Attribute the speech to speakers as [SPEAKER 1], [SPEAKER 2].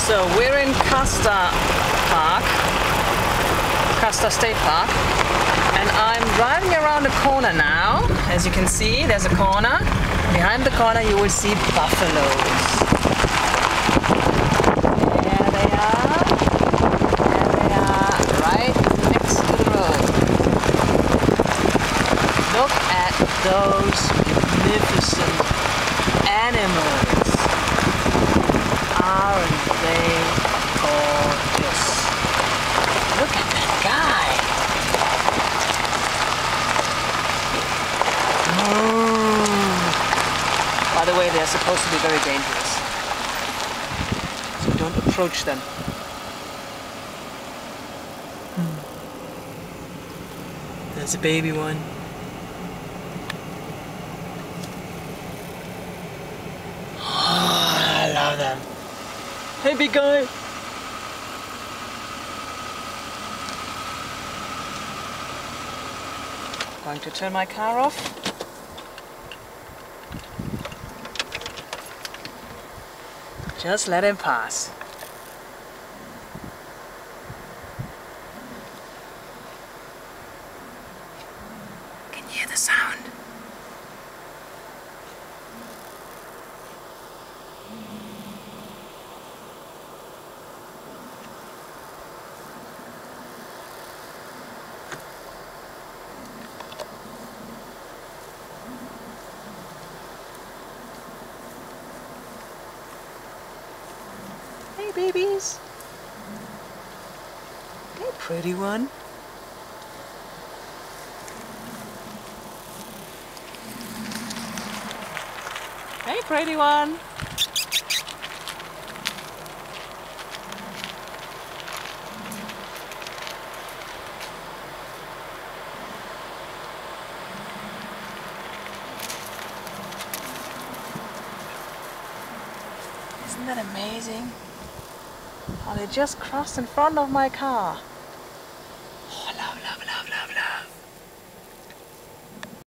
[SPEAKER 1] So we're in Custer Park, Custer State Park, and I'm driving around a corner now. As you can see, there's a corner. Behind the corner you will see buffaloes. There they are. There they are, right next to the road. Look at those magnificent animals. Aren't they gorgeous? Look at that guy. By the way, they're supposed to be very dangerous, so don't approach them. There's a baby one. Oh, I love them. Hey, big guy. Going to turn my car off. Just let him pass. Can you hear the sound? Hey, babies. Hey, pretty one. Hey, pretty one. Isn't that amazing? Oh, they just crossed in front of my car.